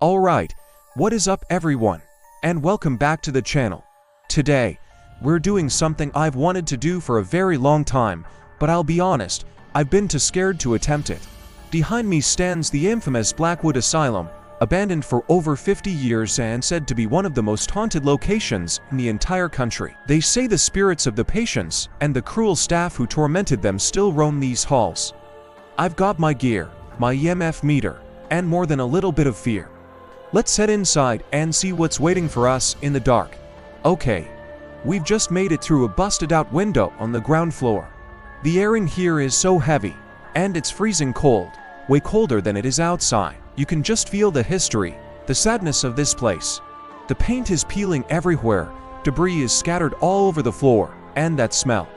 Alright, what is up everyone? And welcome back to the channel. Today, we're doing something I've wanted to do for a very long time, but I'll be honest, I've been too scared to attempt it. Behind me stands the infamous Blackwood Asylum, abandoned for over 50 years and said to be one of the most haunted locations in the entire country. They say the spirits of the patients and the cruel staff who tormented them still roam these halls. I've got my gear, my EMF meter, and more than a little bit of fear. Let's head inside and see what's waiting for us in the dark. Okay, we've just made it through a busted-out window on the ground floor. The air in here is so heavy, and it's freezing cold, way colder than it is outside. You can just feel the history, the sadness of this place. The paint is peeling everywhere, debris is scattered all over the floor, and that smell.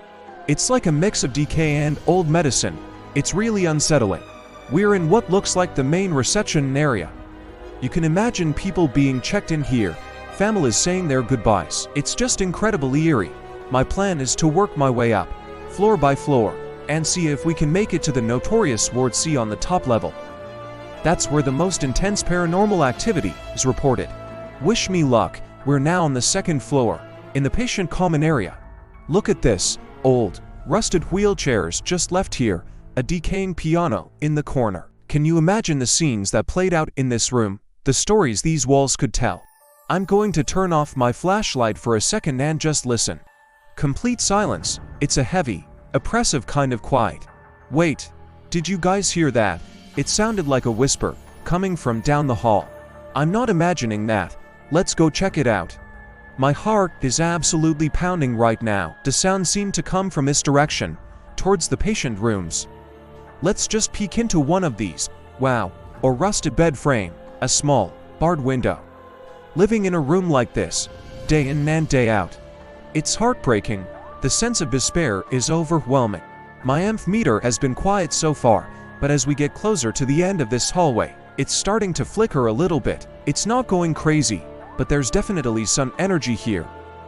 It's like a mix of decay and old medicine. It's really unsettling. We're in what looks like the main reception area. You can imagine people being checked in here, families saying their goodbyes. It's just incredibly eerie. My plan is to work my way up, floor by floor, and see if we can make it to the notorious Ward C on the top level. That's where the most intense paranormal activity is reported. Wish me luck. We're now on the second floor, in the patient common area. Look at this, old, rusted wheelchairs just left here, a decaying piano in the corner. Can you imagine the scenes that played out in this room? The stories these walls could tell. I'm going to turn off my flashlight for a second and just listen. Complete silence. It's a heavy, oppressive kind of quiet. Wait, did you guys hear that? It sounded like a whisper, coming from down the hall. I'm not imagining that. Let's go check it out. My heart is absolutely pounding right now. The sound seemed to come from this direction, towards the patient rooms. Let's just peek into one of these. Wow, a rusted bed frame. A small, barred window. Living in a room like this, day in and day out. It's heartbreaking. The sense of despair is overwhelming. My EMF meter has been quiet so far, but as we get closer to the end of this hallway, it's starting to flicker a little bit. It's not going crazy, but there's definitely some energy here.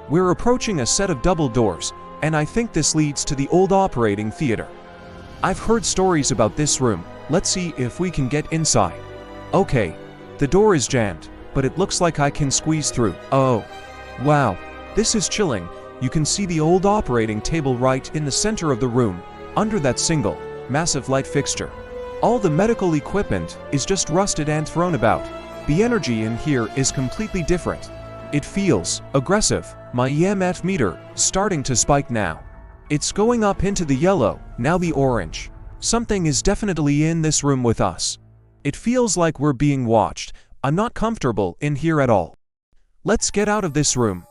We're approaching a set of double doors, and I think this leads to the old operating theater. I've heard stories about this room. Let's see if we can get inside. Okay. The door is jammed, but it looks like I can squeeze through. Oh, wow, this is chilling. You can see the old operating table right in the center of the room, under that single, massive light fixture. All the medical equipment is just rusted and thrown about. The energy in here is completely different. It feels aggressive. My EMF meter is starting to spike now. It's going up into the yellow, now the orange. Something is definitely in this room with us. It feels like we're being watched. I'm not comfortable in here at all. Let's get out of this room.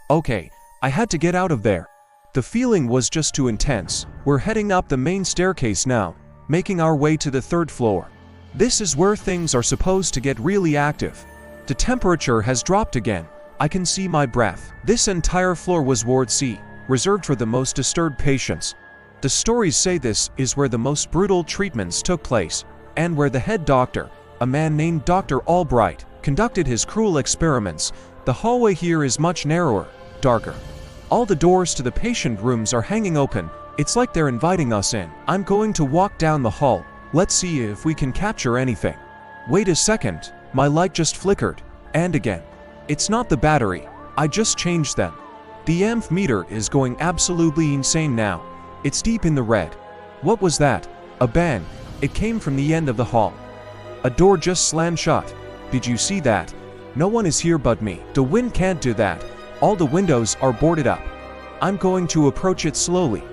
Okay, I had to get out of there. The feeling was just too intense. We're heading up the main staircase now, making our way to the third floor. This is where things are supposed to get really active. The temperature has dropped again. I can see my breath. This entire floor was Ward C, reserved for the most disturbed patients. The stories say this is where the most brutal treatments took place, and where the head doctor, a man named Dr. Albright, conducted his cruel experiments. The hallway here is much narrower, darker. All the doors to the patient rooms are hanging open. It's like they're inviting us in. I'm going to walk down the hall. Let's see if we can capture anything. Wait a second, my light just flickered, and again. It's not the battery, I just changed them. The EMF meter is going absolutely insane now. It's deep in the red. What was that? A bang. It came from the end of the hall. A door just slammed shut. Did you see that? No one is here but me. The wind can't do that. All the windows are boarded up. I'm going to approach it slowly.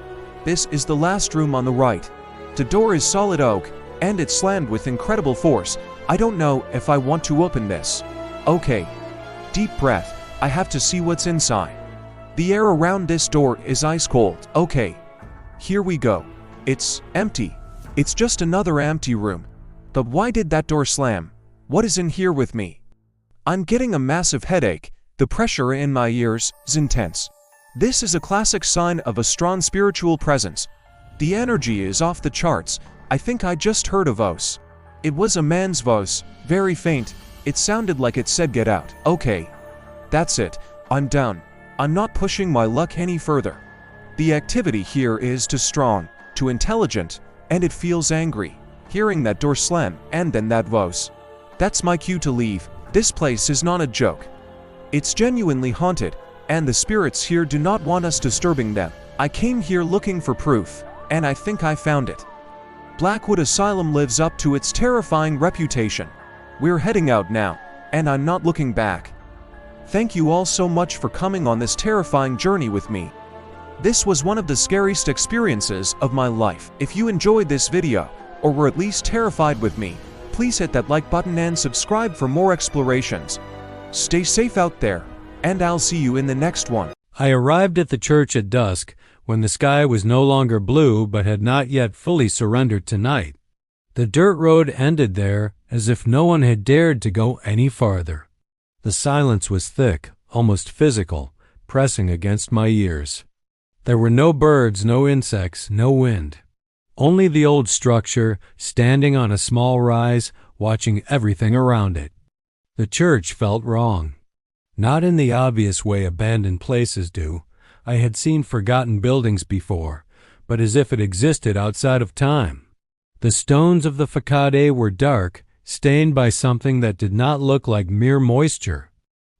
This is the last room on the right. The door is solid oak, and it's slammed with incredible force. I don't know if I want to open this. Okay. Deep breath. I have to see what's inside. The air around this door is ice cold. Okay. Here we go. It's empty. It's just another empty room. But why did that door slam? What is in here with me? I'm getting a massive headache. The pressure in my ears is intense. This is a classic sign of a strong spiritual presence. The energy is off the charts. I think I just heard a voice. It was a man's voice, very faint. It sounded like it said get out. Okay. That's it. I'm done. I'm not pushing my luck any further. The activity here is too strong, too intelligent, and it feels angry. Hearing that door slam, and then that voice. That's my cue to leave. This place is not a joke. It's genuinely haunted, and the spirits here do not want us disturbing them. I came here looking for proof, and I think I found it. Blackwood Asylum lives up to its terrifying reputation. We're heading out now, and I'm not looking back. Thank you all so much for coming on this terrifying journey with me. This was one of the scariest experiences of my life. If you enjoyed this video, or were at least terrified with me, please hit that like button and subscribe for more explorations. Stay safe out there, and I'll see you in the next one. I arrived at the church at dusk, when the sky was no longer blue but had not yet fully surrendered to night. The dirt road ended there, as if no one had dared to go any farther. The silence was thick, almost physical, pressing against my ears. There were no birds, no insects, no wind. Only the old structure, standing on a small rise, watching everything around it. The church felt wrong. Not in the obvious way abandoned places do. I had seen forgotten buildings before, but as if it existed outside of time. The stones of the facade were dark, stained by something that did not look like mere moisture.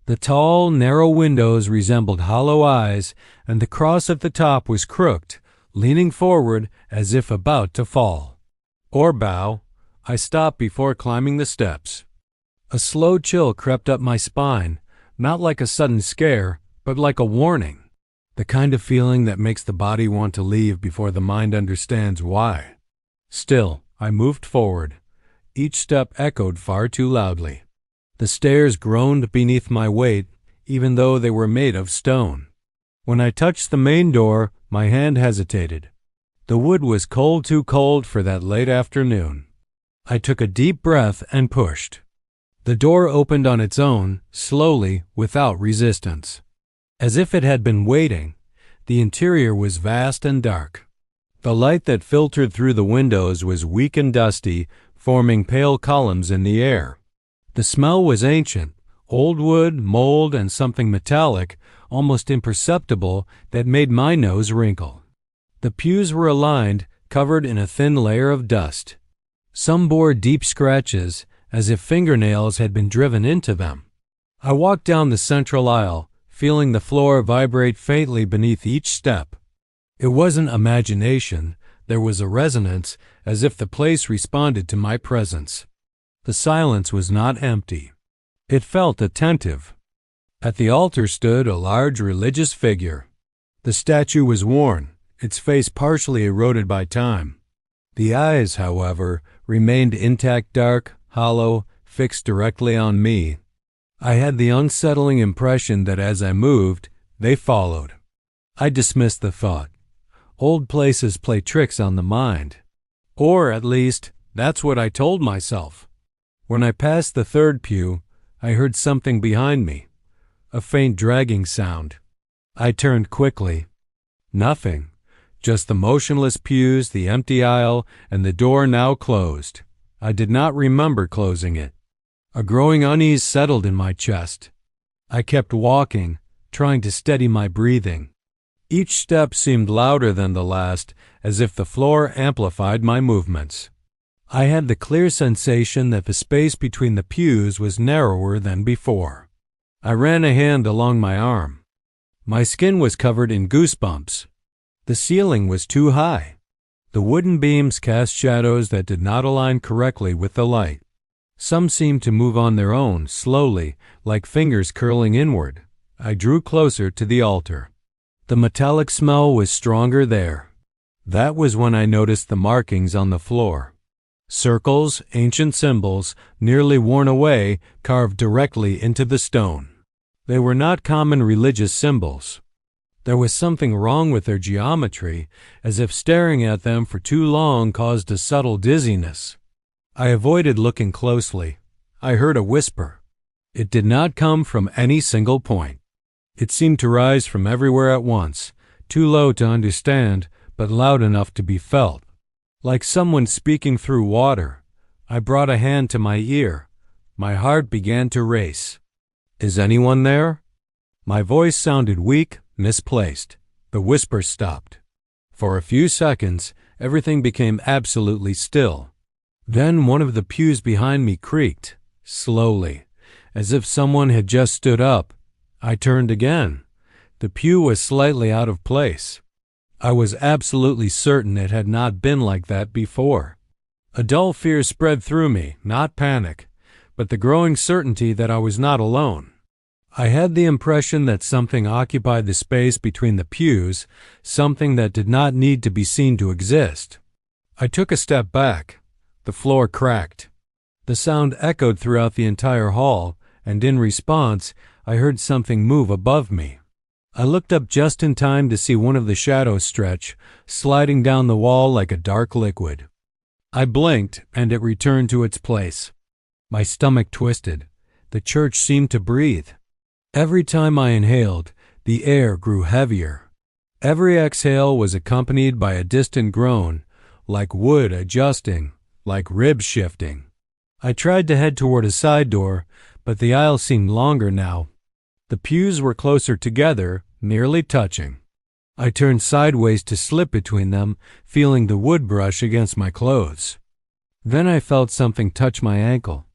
The tall, narrow windows resembled hollow eyes, and the cross at the top was crooked, leaning forward as if about to fall. Or bow. I stopped before climbing the steps. A slow chill crept up my spine, not like a sudden scare, but like a warning. The kind of feeling that makes the body want to leave before the mind understands why. Still, I moved forward. Each step echoed far too loudly. The stairs groaned beneath my weight, even though they were made of stone. When I touched the main door, my hand hesitated. The wood was too cold for that late afternoon. I took a deep breath and pushed. The door opened on its own, slowly, without resistance. As if it had been waiting, the interior was vast and dark. The light that filtered through the windows was weak and dusty, forming pale columns in the air. The smell was ancient, old wood, mold, and something metallic, almost imperceptible, that made my nose wrinkle. The pews were aligned, covered in a thin layer of dust. Some bore deep scratches, as if fingernails had been driven into them. I walked down the central aisle, feeling the floor vibrate faintly beneath each step. It wasn't imagination, there was a resonance, as if the place responded to my presence. The silence was not empty. It felt attentive. At the altar stood a large religious figure. The statue was worn, its face partially eroded by time. The eyes, however, remained intact, dark, hollow, fixed directly on me. I had the unsettling impression that as I moved, they followed. I dismissed the thought. Old places play tricks on the mind. Or, at least, that's what I told myself. When I passed the third pew, I heard something behind me, a faint dragging sound. I turned quickly. Nothing, just the motionless pews, the empty aisle, and the door now closed. I did not remember closing it. A growing unease settled in my chest. I kept walking, trying to steady my breathing. Each step seemed louder than the last, as if the floor amplified my movements. I had the clear sensation that the space between the pews was narrower than before. I ran a hand along my arm. My skin was covered in goosebumps. The ceiling was too high. The wooden beams cast shadows that did not align correctly with the light. Some seemed to move on their own, slowly, like fingers curling inward. I drew closer to the altar. The metallic smell was stronger there. That was when I noticed the markings on the floor. Circles, ancient symbols, nearly worn away, carved directly into the stone. They were not common religious symbols. There was something wrong with their geometry, as if staring at them for too long caused a subtle dizziness. I avoided looking closely. I heard a whisper. It did not come from any single point. It seemed to rise from everywhere at once, too low to understand, but loud enough to be felt. Like someone speaking through water, I brought a hand to my ear. My heart began to race. "Is anyone there?" My voice sounded weak, misplaced. The whisper stopped. For a few seconds, everything became absolutely still. Then one of the pews behind me creaked, slowly, as if someone had just stood up. I turned again. The pew was slightly out of place. I was absolutely certain it had not been like that before. A dull fear spread through me, not panic, but the growing certainty that I was not alone. I had the impression that something occupied the space between the pews, something that did not need to be seen to exist. I took a step back. The floor cracked. The sound echoed throughout the entire hall, and in response, I heard something move above me. I looked up just in time to see one of the shadows stretch, sliding down the wall like a dark liquid. I blinked, and it returned to its place. My stomach twisted. The church seemed to breathe. Every time I inhaled, the air grew heavier. Every exhale was accompanied by a distant groan, like wood adjusting, like ribs shifting. I tried to head toward a side door, but the aisle seemed longer now. The pews were closer together, nearly touching. I turned sideways to slip between them, feeling the wood brush against my clothes. Then I felt something touch my ankle.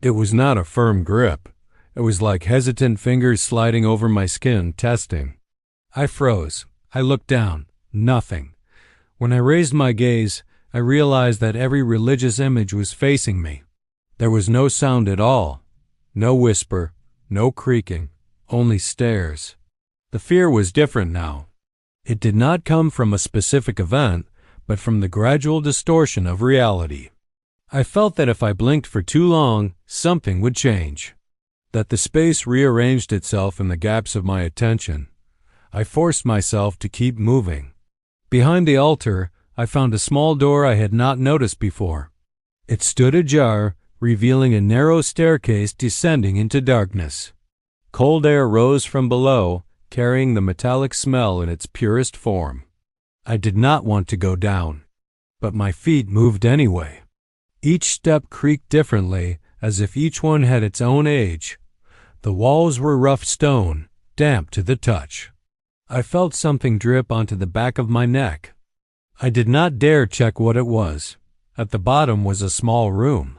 It was not a firm grip. It was like hesitant fingers sliding over my skin, testing. I froze. I looked down. Nothing. When I raised my gaze, I realized that every religious image was facing me. There was no sound at all. No whisper. No creaking. Only stares. The fear was different now. It did not come from a specific event, but from the gradual distortion of reality. I felt that if I blinked for too long, something would change. That the space rearranged itself in the gaps of my attention. I forced myself to keep moving. Behind the altar, I found a small door I had not noticed before. It stood ajar, revealing a narrow staircase descending into darkness. Cold air rose from below, carrying the metallic smell in its purest form. I did not want to go down, but my feet moved anyway. Each step creaked differently, as if each one had its own age. The walls were rough stone, damp to the touch. I felt something drip onto the back of my neck. I did not dare check what it was. At the bottom was a small room.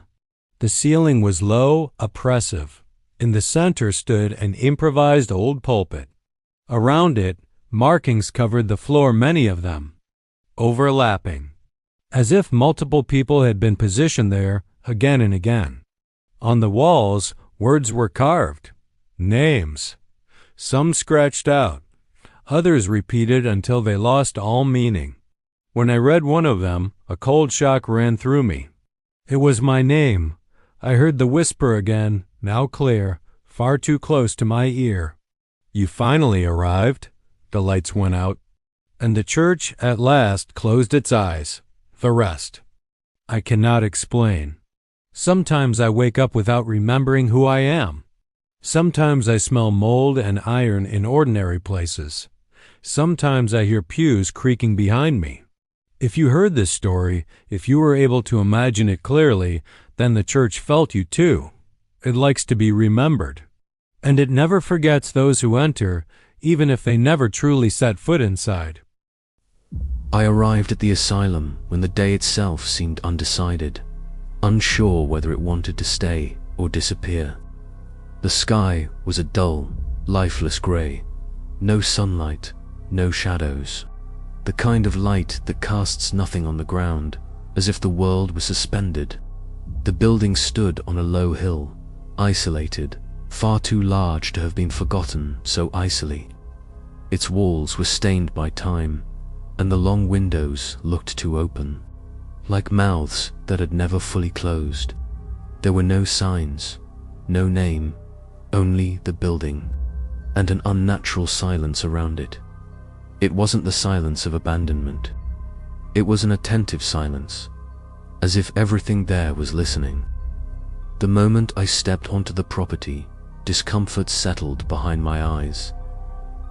The ceiling was low, oppressive. In the center stood an improvised old pulpit. Around it, markings covered the floor, many of them, overlapping, as if multiple people had been positioned there again and again. On the walls, words were carved, names, some scratched out, others repeated until they lost all meaning. When I read one of them, a cold shock ran through me. It was my name. I heard the whisper again, now clear, far too close to my ear. You finally arrived. The lights went out, and the church at last closed its eyes. The rest I cannot explain. Sometimes I wake up without remembering who I am. Sometimes I smell mold and iron in ordinary places. Sometimes I hear pews creaking behind me. If you heard this story, if you were able to imagine it clearly, then the church felt you too. It likes to be remembered. And it never forgets those who enter, even if they never truly set foot inside. I arrived at the asylum when the day itself seemed undecided, unsure whether it wanted to stay or disappear. The sky was a dull, lifeless grey. No sunlight, no shadows. The kind of light that casts nothing on the ground, as if the world was suspended. The building stood on a low hill, isolated, far too large to have been forgotten so icily. Its walls were stained by time, and the long windows looked too open, like mouths that had never fully closed. There were no signs, no name, only the building, and an unnatural silence around it. It wasn't the silence of abandonment. It was an attentive silence, as if everything there was listening. The moment I stepped onto the property, discomfort settled behind my eyes.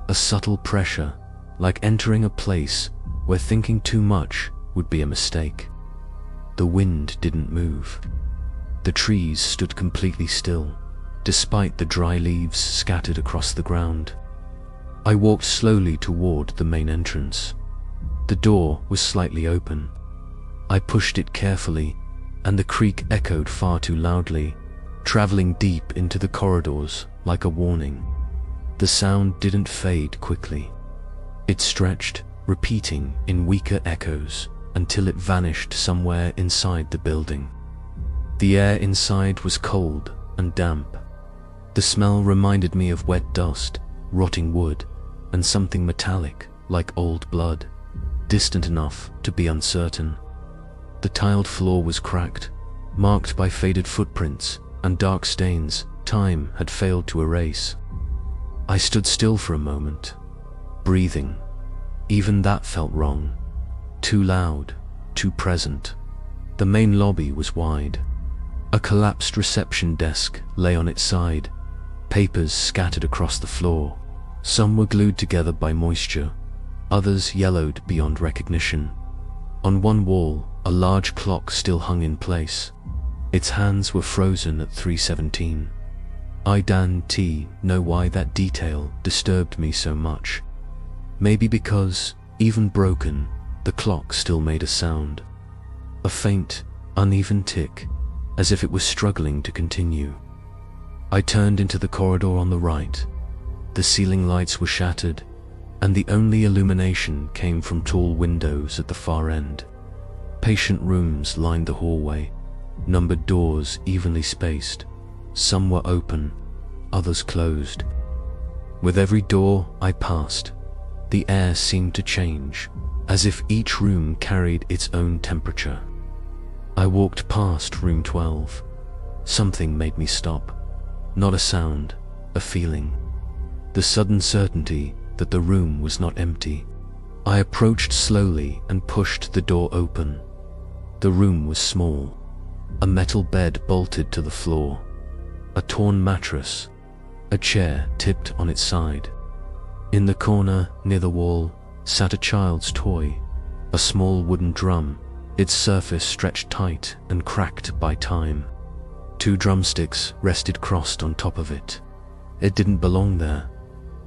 A subtle pressure, like entering a place where thinking too much would be a mistake. The wind didn't move. The trees stood completely still, despite the dry leaves scattered across the ground. I walked slowly toward the main entrance. The door was slightly open. I pushed it carefully, and the creak echoed far too loudly, traveling deep into the corridors like a warning. The sound didn't fade quickly. It stretched, repeating in weaker echoes until it vanished somewhere inside the building. The air inside was cold and damp. The smell reminded me of wet dust, rotting wood, and something metallic like old blood, distant enough to be uncertain. The tiled floor was cracked, marked by faded footprints and dark stains time had failed to erase. I stood still for a moment, breathing. Even that felt wrong. Too loud, too present. The main lobby was wide. A collapsed reception desk lay on its side, papers scattered across the floor. Some were glued together by moisture, others yellowed beyond recognition. On one wall, a large clock still hung in place. Its hands were frozen at 3:17. I don't know why that detail disturbed me so much. Maybe because, even broken, the clock still made a sound. A faint, uneven tick, as if it was struggling to continue. I turned into the corridor on the right. The ceiling lights were shattered, and the only illumination came from tall windows at the far end. Patient rooms lined the hallway, numbered doors evenly spaced. Some were open, others closed. With every door I passed, the air seemed to change, as if each room carried its own temperature. I walked past room 12. Something made me stop. Not a sound, a feeling. The sudden certainty that the room was not empty. I approached slowly and pushed the door open. The room was small. A metal bed bolted to the floor. A torn mattress. A chair tipped on its side. In the corner, near the wall, sat a child's toy. A small wooden drum, its surface stretched tight and cracked by time. 2 drumsticks rested crossed on top of it. It didn't belong there.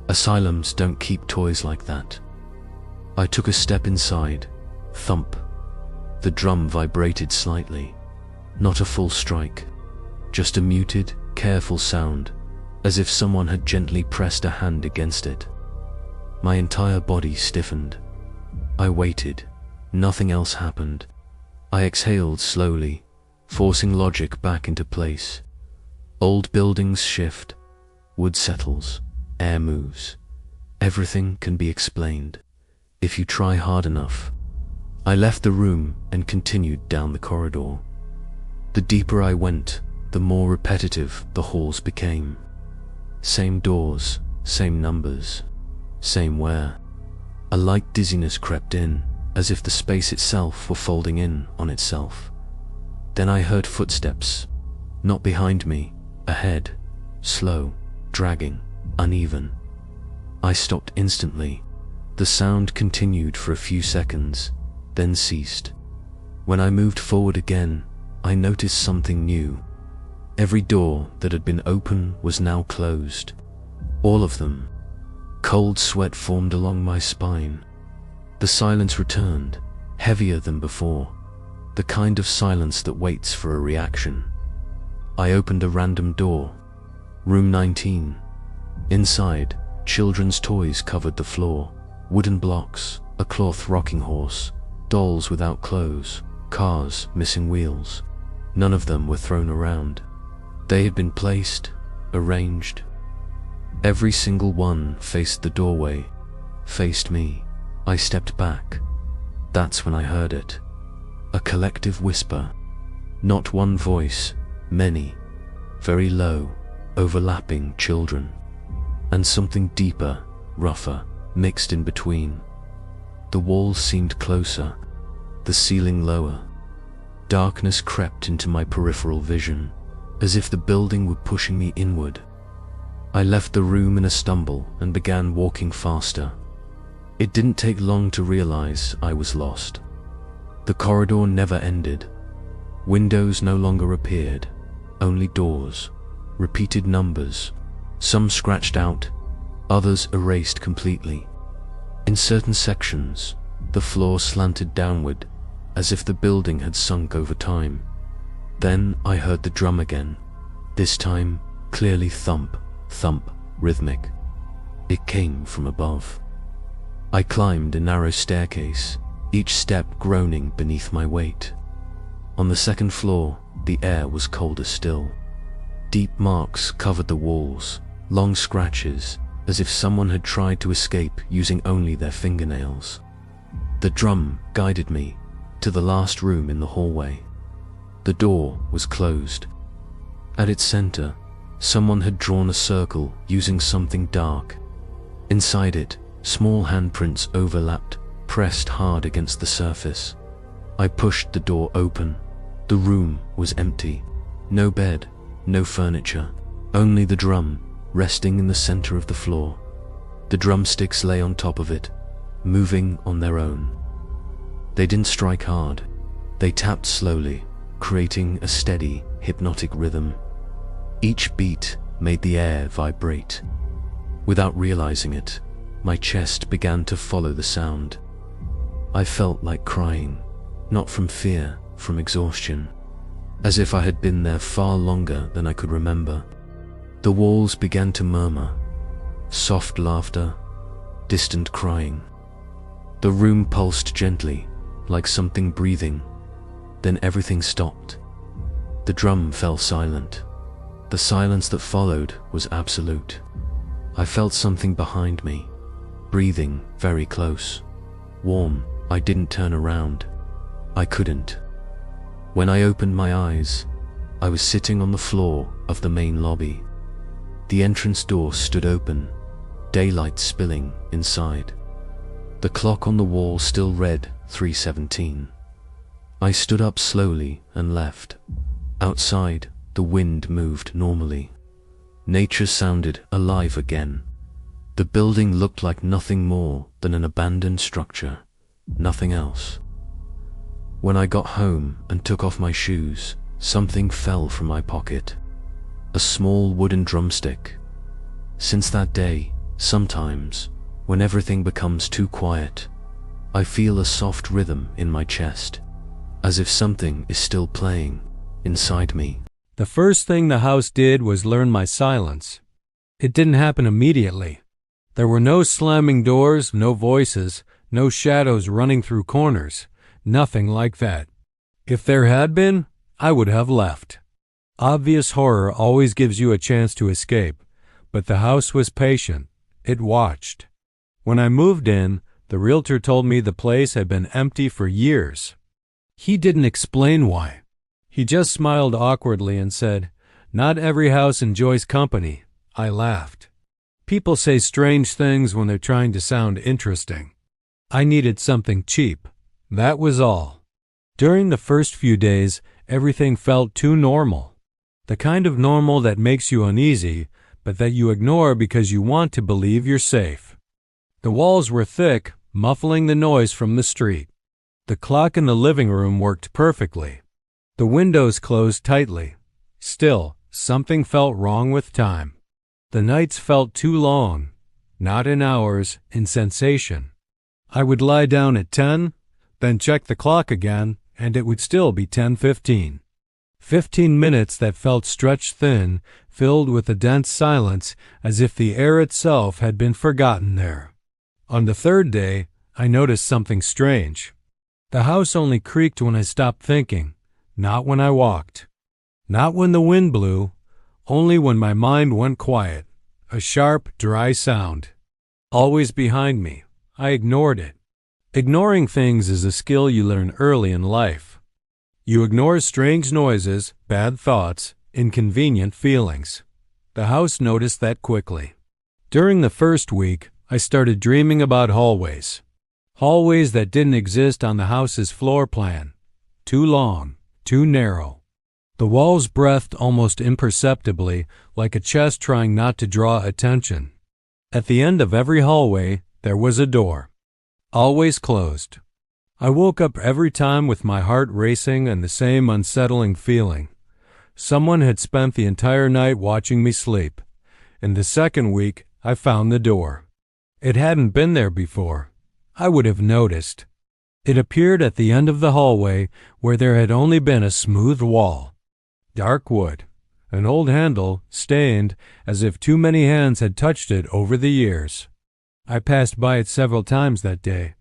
Asylums don't keep toys like that. I took a step inside. Thump. The drum vibrated slightly. Not a full strike. Just a muted, careful sound, as if someone had gently pressed a hand against it. My entire body stiffened. I waited. Nothing else happened. I exhaled slowly, forcing logic back into place. Old buildings shift. Wood settles. Air moves. Everything can be explained, if you try hard enough. I left the room and continued down the corridor. The deeper I went, the more repetitive the halls became. Same doors, same numbers, same wear. A light dizziness crept in, as if the space itself were folding in on itself. Then I heard footsteps, not behind me, ahead, slow, dragging, uneven. I stopped instantly. The sound continued for a few seconds, then ceased. When I moved forward again, I noticed something new. Every door that had been open was now closed. All of them. Cold sweat formed along my spine. The silence returned, heavier than before, the kind of silence that waits for a reaction. I opened a random door. Room 19. Inside, children's toys covered the floor. Wooden blocks, a cloth rocking horse, dolls without clothes, cars missing wheels. None of them were thrown around. They had been placed, arranged. Every single one faced the doorway, faced me. I stepped back. That's when I heard it. A collective whisper. Not one voice, many. Very low, overlapping children. And something deeper, rougher, mixed in between. The walls seemed closer, the ceiling lower. Darkness crept into my peripheral vision, as if the building were pushing me inward. I left the room in a stumble and began walking faster. It didn't take long to realize I was lost. The corridor never ended. Windows no longer appeared, only doors, repeated numbers, some scratched out, others erased completely. In certain sections, the floor slanted downward, as if the building had sunk over time. Then I heard the drum again, This time, clearly thump, thump, rhythmic. It came from above. I climbed a narrow staircase, each step groaning beneath my weight. On the second floor, the air was colder still. Deep marks covered the walls, long scratches, as if someone had tried to escape using only their fingernails. The drum guided me to the last room in the hallway. The door was closed. At its center, someone had drawn a circle using something dark. Inside it, small handprints overlapped, pressed hard against the surface. I pushed the door open. The room was empty. No bed, no furniture, only the drum resting in the center of the floor. The drumsticks lay on top of it, moving on their own. They didn't strike hard. They tapped slowly, creating a steady, hypnotic rhythm. Each beat made the air vibrate. Without realizing it, my chest began to follow the sound. I felt like crying, not from fear, from exhaustion, as if I had been there far longer than I could remember. The walls began to murmur, soft laughter, distant crying. The room pulsed gently, like something breathing. Then everything stopped. The drum fell silent. The silence that followed was absolute. I felt something behind me, breathing very close. Warm. I didn't turn around. I couldn't. When I opened my eyes, I was sitting on the floor of the main lobby. The entrance door stood open, daylight spilling inside. The clock on the wall still read 3:17. I stood up slowly and left. Outside, the wind moved normally. Nature sounded alive again. The building looked like nothing more than an abandoned structure, nothing else. When I got home and took off my shoes, something fell from my pocket. A small wooden drumstick. Since that day, sometimes, when everything becomes too quiet, I feel a soft rhythm in my chest, as if something is still playing inside me. The first thing the house did was learn my silence. It didn't happen immediately. There were no slamming doors, no voices, no shadows running through corners, nothing like that. If there had been, I would have left. Obvious horror always gives you a chance to escape, but the house was patient. It watched. When I moved in, the realtor told me the place had been empty for years. He didn't explain why. He just smiled awkwardly and said, "Not every house enjoys company." I laughed. People say strange things when they're trying to sound interesting. I needed something cheap. That was all. During the first few days, everything felt too normal. The kind of normal that makes you uneasy, but that you ignore because you want to believe you're safe. The walls were thick, muffling the noise from the street. The clock in the living room worked perfectly. The windows closed tightly. Still, something felt wrong with time. The nights felt too long, not in hours, in sensation. I would lie down at 10, then check the clock again, and it would still be 10:15. 15 minutes that felt stretched thin, filled with a dense silence, as if the air itself had been forgotten there. On the third day, I noticed something strange. The house only creaked when I stopped thinking, not when I walked. Not when the wind blew, only when my mind went quiet. A sharp, dry sound. Always behind me. I ignored it. Ignoring things is a skill you learn early in life. You ignore strange noises, bad thoughts, inconvenient feelings. The house noticed that quickly. During the first week, I started dreaming about hallways. Hallways that didn't exist on the house's floor plan. Too long, too narrow. The walls breathed almost imperceptibly, like a chest trying not to draw attention. At the end of every hallway, there was a door. Always closed. I woke up every time with my heart racing and the same unsettling feeling. Someone had spent the entire night watching me sleep. In the second week, I found the door. It hadn't been there before. I would have noticed. It appeared at the end of the hallway where there had only been a smooth wall. Dark wood. An old handle, stained, as if too many hands had touched it over the years. I passed by it several times that day.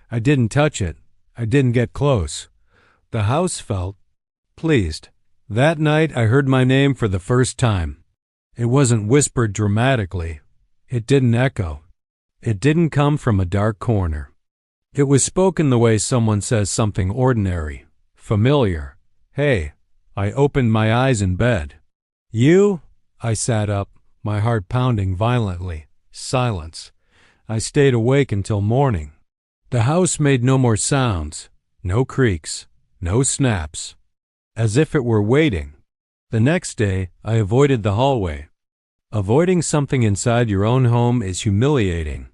I didn't touch it. I didn't get close. The house felt pleased. That night I heard my name for the first time. It wasn't whispered dramatically. It didn't echo. It didn't come from a dark corner. It was spoken the way someone says something ordinary, familiar. Hey, I opened my eyes in bed. You? I sat up, my heart pounding violently. Silence. I stayed awake until morning. The house made no more sounds, no creaks, no snaps. As if it were waiting. The next day, I avoided the hallway. Avoiding something inside your own home is humiliating.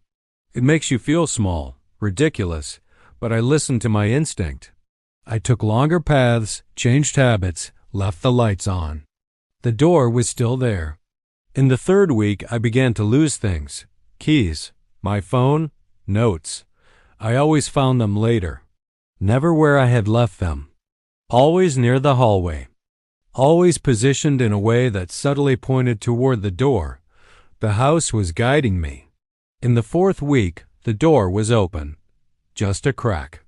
It makes you feel small, ridiculous, but I listened to my instinct. I took longer paths, changed habits, left the lights on. The door was still there. In the third week, I began to lose things. Keys, my phone, notes. I always found them later. Never where I had left them. Always near the hallway. Always positioned in a way that subtly pointed toward the door. The house was guiding me. In the fourth week, the door was open. Just a crack.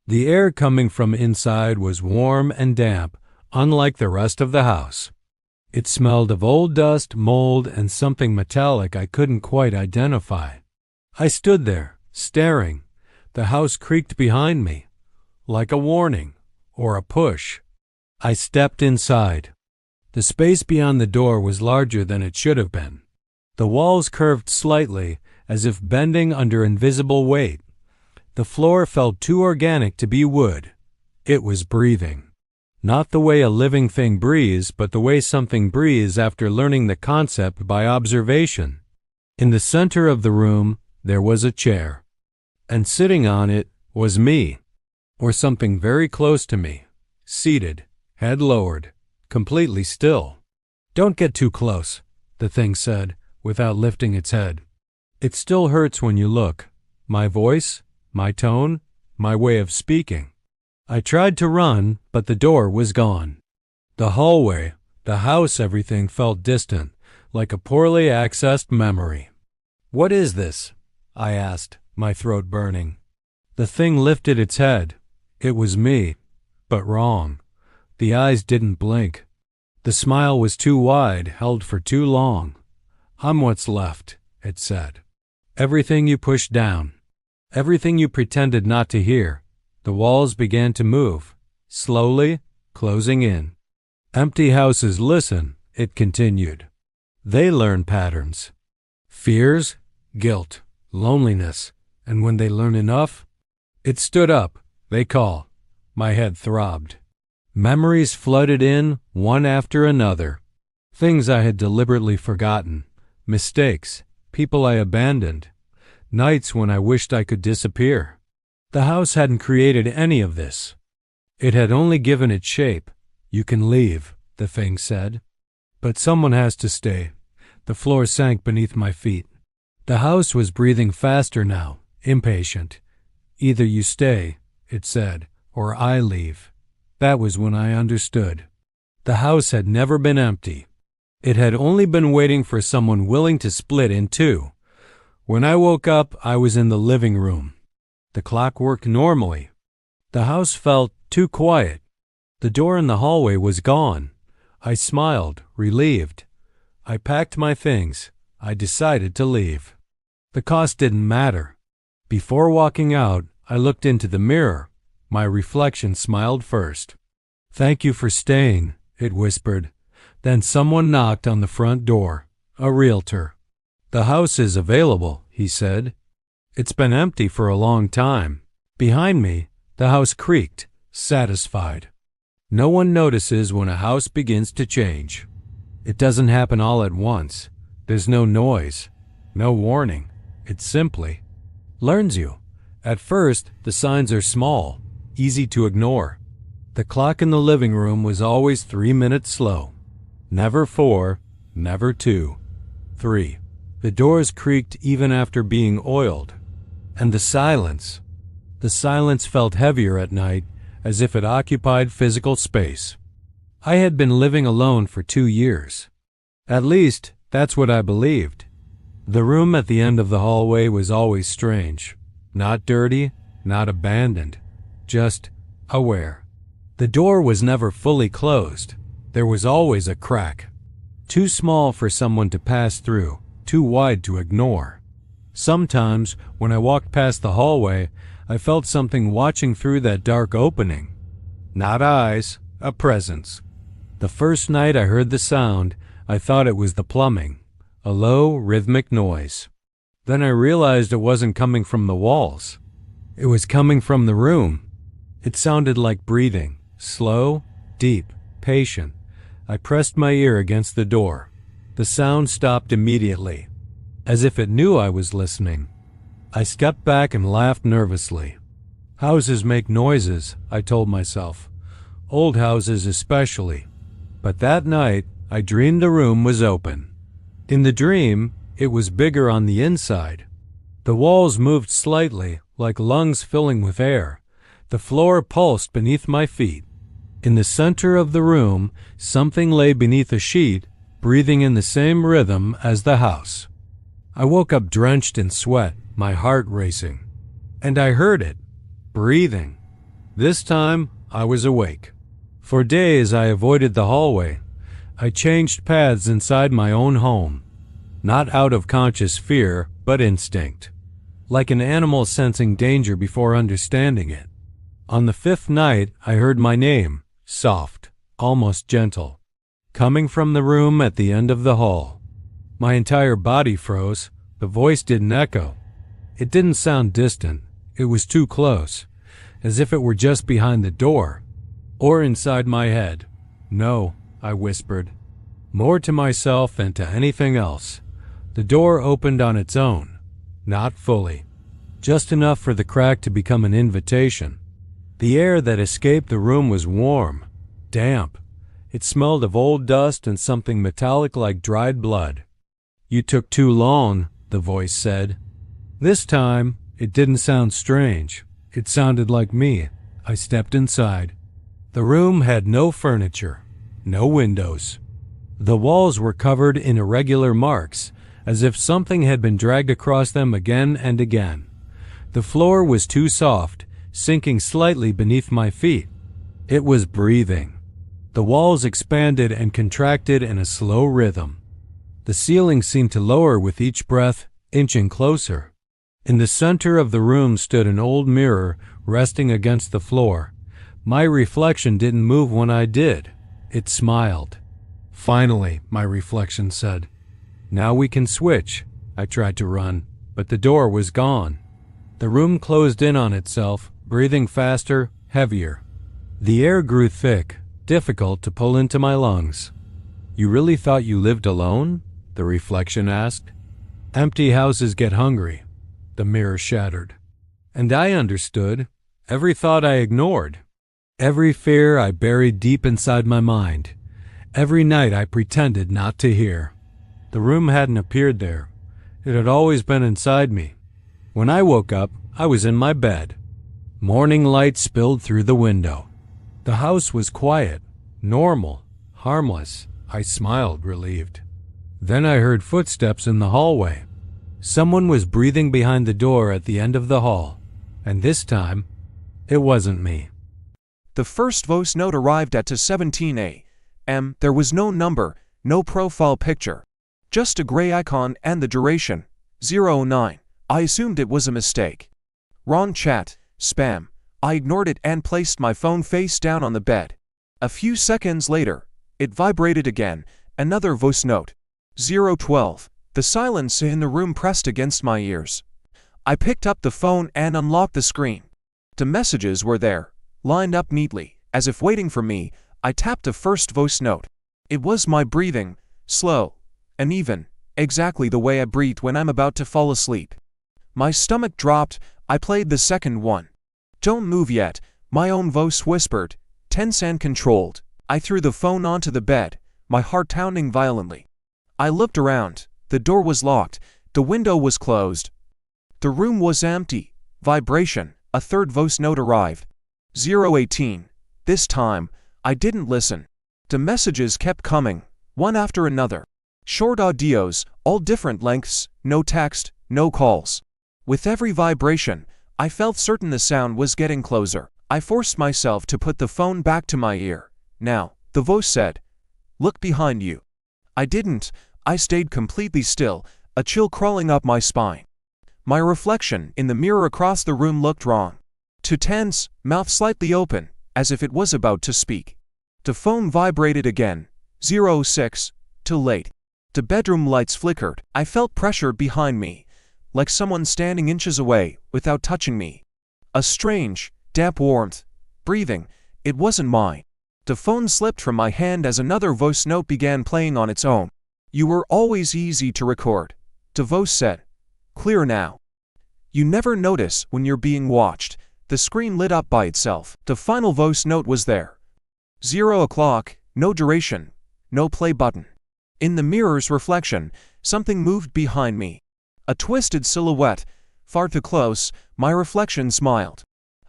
The air coming from inside was warm and damp, unlike the rest of the house. It smelled of old dust, mold, and something metallic I couldn't quite identify. I stood there, staring. The house creaked behind me, like a warning, or a push. I stepped inside. The space beyond the door was larger than it should have been. The walls curved slightly, as if bending under invisible weight. The floor felt too organic to be wood. It was breathing. Not the way a living thing breathes, but the way something breathes after learning the concept by observation. In the center of the room, there was a chair. And sitting on it was me, or something very close to me, seated, head lowered, completely still. "Don't get too close," the thing said, without lifting its head. "It still hurts when you look." My voice, my tone, my way of speaking. I tried to run, but the door was gone. The hallway, the house, everything felt distant, like a poorly accessed memory. "What is this?" I asked, my throat burning. The thing lifted its head. It was me, but wrong. The eyes didn't blink. The smile was too wide, held for too long. "I'm what's left," it said. "Everything you pushed down. Everything you pretended not to hear." The walls began to move, slowly, closing in. "Empty houses listen," it continued. "They learn patterns. Fears, guilt, loneliness, and when they learn enough..." It stood up. "They call." My head throbbed. Memories flooded in, one after another. Things I had deliberately forgotten. Mistakes. People I abandoned. Nights when I wished I could disappear. The house hadn't created any of this. It had only given it shape. "You can leave," the thing said. "But someone has to stay." The floor sank beneath my feet. The house was breathing faster now, impatient. "Either you stay," it said, "or I leave." That was when I understood. The house had never been empty. It had only been waiting for someone willing to split in two. When I woke up, I was in the living room. The clock worked normally. The house felt too quiet. The door in the hallway was gone. I smiled, relieved. I packed my things. I decided to leave. The cost didn't matter. Before walking out, I looked into the mirror. My reflection smiled first. "Thank you for staying," it whispered. Then someone knocked on the front door. A realtor. "The house is available," he said. "It's been empty for a long time." Behind me, the house creaked, satisfied. No one notices when a house begins to change. It doesn't happen all at once. There's no noise, no warning. It simply learns you. At first, the signs are small, easy to ignore. The clock in the living room was always 3 minutes slow. Never 4, never 2, 3. The doors creaked even after being oiled. And the silence. The silence felt heavier at night, as if it occupied physical space. I had been living alone for 2 years. At least, that's what I believed. The room at the end of the hallway was always strange. Not dirty, not abandoned, just aware. The door was never fully closed. There was always a crack. Too small for someone to pass through, too wide to ignore. Sometimes, when I walked past the hallway, I felt something watching through that dark opening. Not eyes, a presence. The first night I heard the sound, I thought it was the plumbing, a low, rhythmic noise. Then I realized it wasn't coming from the walls. It was coming from the room. It sounded like breathing, slow, deep, patient. I pressed my ear against the door. The sound stopped immediately, as if it knew I was listening. I stepped back and laughed nervously. Houses make noises, I told myself. Old houses especially. But that night, I dreamed the room was open. In the dream, it was bigger on the inside. The walls moved slightly, like lungs filling with air. The floor pulsed beneath my feet. In the center of the room, something lay beneath a sheet, breathing in the same rhythm as the house. I woke up drenched in sweat, my heart racing. And I heard it, breathing. This time, I was awake. For days, I avoided the hallway. I changed paths inside my own home. Not out of conscious fear, but instinct. Like an animal sensing danger before understanding it. On the 5th night, I heard my name, soft, almost gentle, coming from the room at the end of the hall. My entire body froze. The voice didn't echo. It didn't sound distant. It was too close, as if it were just behind the door, or inside my head. No, I whispered, more to myself than to anything else. The door opened on its own, not fully, just enough for the crack to become an invitation. The air that escaped the room was warm, damp. It smelled of old dust and something metallic like dried blood. "You took too long," the voice said. This time, it didn't sound strange. It sounded like me. I stepped inside. The room had no furniture, no windows. The walls were covered in irregular marks, as if something had been dragged across them again and again. The floor was too soft, sinking slightly beneath my feet. It was breathing. The walls expanded and contracted in a slow rhythm. The ceiling seemed to lower with each breath, inching closer. In the center of the room stood an old mirror resting against the floor. My reflection didn't move when I did. It smiled. "Finally," my reflection said. "Now we can switch." I tried to run, but the door was gone. The room closed in on itself, breathing faster, heavier. The air grew thick, difficult to pull into my lungs. "You really thought you lived alone?" the reflection asked. "Empty houses get hungry," the mirror shattered. And I understood. Every thought I ignored. Every fear I buried deep inside my mind. Every night I pretended not to hear. The room hadn't appeared there. It had always been inside me. When I woke up, I was in my bed. Morning light spilled through the window. The house was quiet, normal, harmless. I smiled, relieved. Then I heard footsteps in the hallway. Someone was breathing behind the door at the end of the hall. And this time, it wasn't me. The first voice note arrived at 2:17 a.m. There was no number, no profile picture. Just a gray icon and the duration, 09. I assumed it was a mistake. Wrong chat, spam. I ignored it and placed my phone face down on the bed. A few seconds later, it vibrated again, another voice note. 012. The silence in the room pressed against my ears. I picked up the phone and unlocked the screen. The messages were there, lined up neatly, as if waiting for me. I tapped the first voice note. It was my breathing, slow, uneven, exactly the way I breathe when I'm about to fall asleep. My stomach dropped. I played the second one. "Don't move yet," my own voice whispered, tense and controlled. I threw the phone onto the bed, my heart pounding violently. I looked around. The door was locked. The window was closed. The room was empty. Vibration. A third voice note arrived. 018. This time, I didn't listen. The messages kept coming, one after another. Short audios, all different lengths, no text, no calls. With every vibration, I felt certain the sound was getting closer. I forced myself to put the phone back to my ear. Now, the voice said, "Look behind you." I didn't. I stayed completely still, a chill crawling up my spine. My reflection in the mirror across the room looked wrong. Too tense, mouth slightly open, as if it was about to speak. The phone vibrated again. 06. Too late. The bedroom lights flickered. I felt pressure behind me, like someone standing inches away, without touching me. A strange, damp warmth. Breathing. It wasn't mine. The phone slipped from my hand as another voice note began playing on its own. "You were always easy to record," the voice said. "Clear now. You never notice when you're being watched." The screen lit up by itself. The final voice note was there. 0 o'clock, no duration, no play button. In the mirror's reflection, something moved behind me. A twisted silhouette, far too close. My reflection smiled.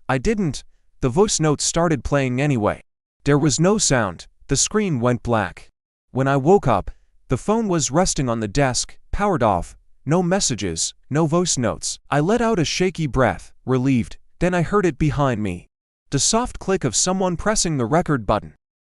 I didn't. The voice note started playing anyway. There was no sound. The screen went black. When I woke up, the phone was resting on the desk, powered off. No messages, no voice notes. I let out a shaky breath, relieved. Then I heard it behind me. The soft click of someone pressing the record button.